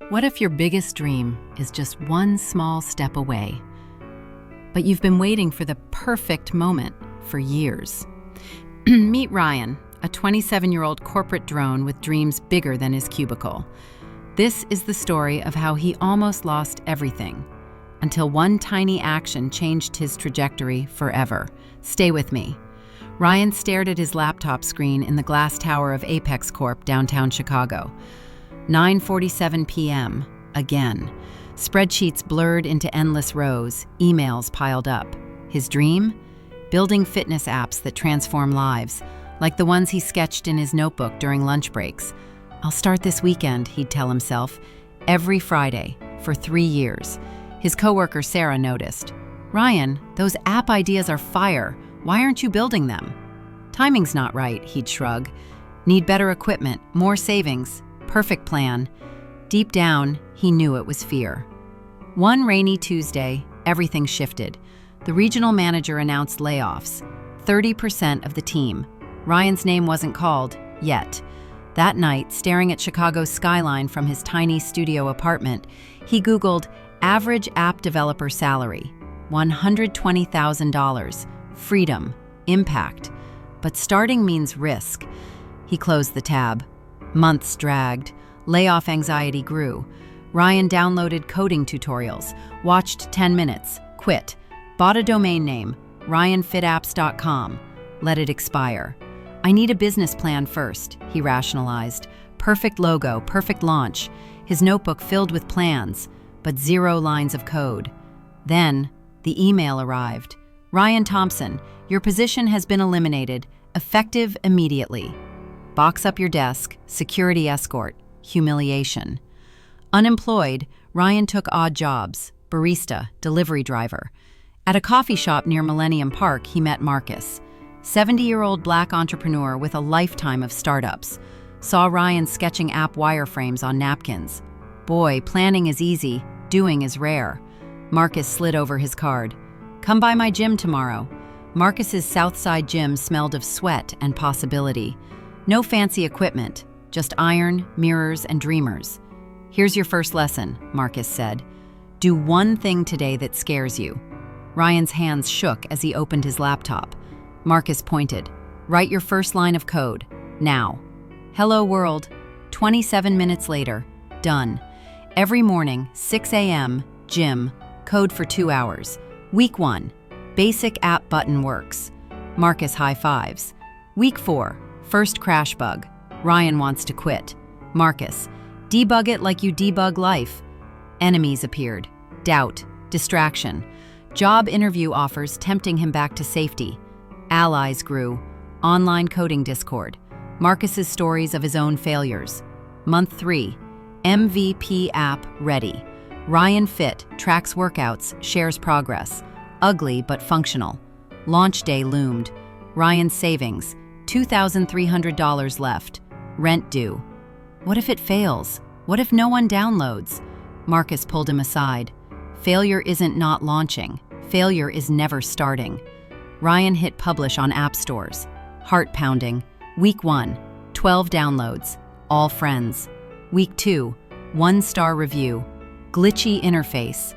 What if your biggest dream is just one small step away, but you've been waiting for the perfect moment for years? Meet Ryan, a 27-year-old corporate drone with dreams bigger than his cubicle. This is the story of how he almost lost everything, until one tiny action changed his trajectory forever. Stay with me. Ryan stared at his laptop screen in the glass tower of Apex Corp downtown Chicago. 9:47 p.m. Again. Spreadsheets blurred into endless rows, emails piled up. His dream? Building fitness apps that transform lives, like the ones he sketched in his notebook during lunch breaks. I'll start this weekend, he'd tell himself, every Friday, for 3 years. His coworker Sarah noticed. Ryan, those app ideas are fire. Why aren't you building them? Timing's not right, he'd shrug. Need better equipment, more savings. Perfect plan. Deep down, he knew it was fear. One rainy Tuesday, everything shifted. The regional manager announced layoffs. 30% of the team. Ryan's name wasn't called, yet. That night, staring at Chicago's skyline from his tiny studio apartment, he Googled average app developer salary, $120,000, freedom, impact. But starting means risk. He closed the tab. Months dragged. Layoff anxiety grew. Ryan downloaded coding tutorials, watched 10 minutes, quit, bought a domain name, RyanFitApps.com, let it expire. I need a business plan first, he rationalized. Perfect logo, perfect launch. His notebook filled with plans, but 0 lines of code. Then, the email arrived. Ryan Thompson, your position has been eliminated, effective immediately. Box up your desk, security escort, humiliation. Unemployed, Ryan took odd jobs, barista, delivery driver. At a coffee shop near Millennium Park, he met Marcus, 70-year-old black entrepreneur with a lifetime of startups. Saw Ryan sketching app wireframes on napkins. Boy, planning is easy, doing is rare. Marcus slid over his card. Come by my gym tomorrow. Marcus's Southside gym smelled of sweat and possibility. No fancy equipment, just iron, mirrors, and dreamers. Here's your first lesson, Marcus said. Do one thing today that scares you. Ryan's hands shook as he opened his laptop. Marcus pointed. Write your first line of code, now. Hello world. 27 minutes later, done. Every morning, 6 a.m., gym, code for 2 hours. Week 1, basic app button works. Marcus high fives. Week 4, first crash bug. Ryan wants to quit. Marcus, debug it like you debug life. Enemies appeared. Doubt, distraction. Job interview offers tempting him back to safety. Allies grew. Online coding discord. Marcus's stories of his own failures. Month 3, MVP app ready. RyanFit tracks workouts, shares progress. Ugly but functional. Launch day loomed. Ryan's savings, $2,300 left. Rent due. What if it fails? What if no one downloads? Marcus pulled him aside. Failure isn't not launching. Failure is never starting. Ryan hit publish on app stores. Heart pounding. Week 1, 12 downloads. All friends. Week 2, 1-star review. Glitchy interface.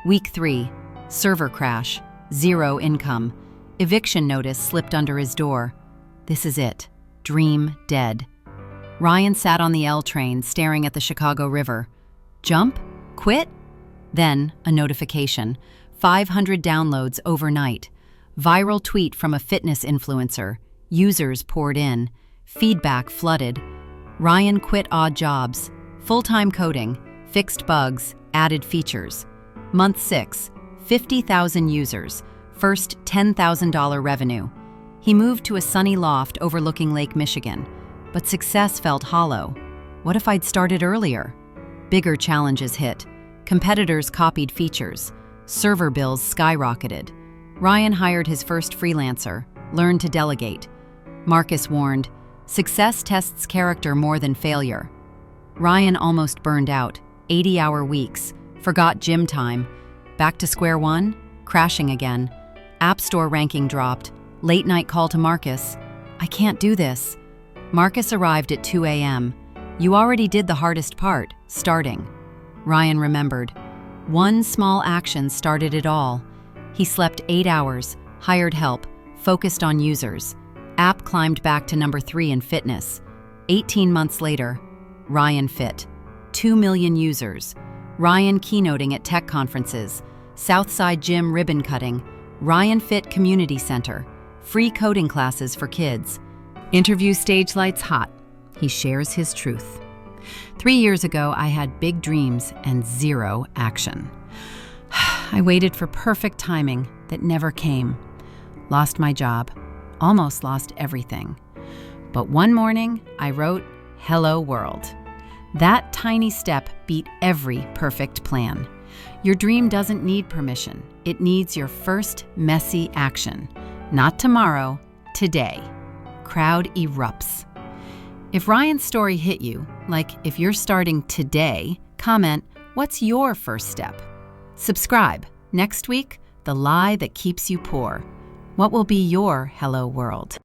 Week 3, server crash. 0 income. Eviction notice slipped under his door. This is it. Dream dead. Ryan sat on the L train staring at the Chicago River. Jump? Quit? Then, a notification. 500 downloads overnight. Viral tweet from a fitness influencer. Users poured in. Feedback flooded. Ryan quit odd jobs. Full-time coding. Fixed bugs. Added features. Month 6. 50,000 users. First $10,000 revenue. He moved to a sunny loft overlooking Lake Michigan. But success felt hollow. What if I'd started earlier? Bigger challenges hit. Competitors copied features. Server bills skyrocketed. Ryan hired his first freelancer, learned to delegate. Marcus warned, success tests character more than failure. Ryan almost burned out, 80-hour weeks, forgot gym time. Back to square one, crashing again. App Store ranking dropped. Late night call to Marcus. I can't do this. Marcus arrived at 2 a.m. You already did the hardest part, starting. Ryan remembered. One small action started it all. He slept 8 hours, hired help, focused on users. App climbed back to number 3 in fitness. 18 months later, RyanFit. 2 million users. Ryan keynoting at tech conferences. Southside Gym ribbon cutting. RyanFit Community Center. Free coding classes for kids. Interview stage lights hot. He shares his truth. 3 years ago, I had big dreams and zero action. I waited for perfect timing that never came. Lost my job. Almost lost everything. But one morning, I wrote, "Hello World." That tiny step beat every perfect plan. Your dream doesn't need permission. It needs your first messy action. Not tomorrow, today. Crowd erupts. If Ryan's story hit you, like if you're starting today, comment, what's your first step? Subscribe. Next week, the lie that keeps you poor. What will be your hello world?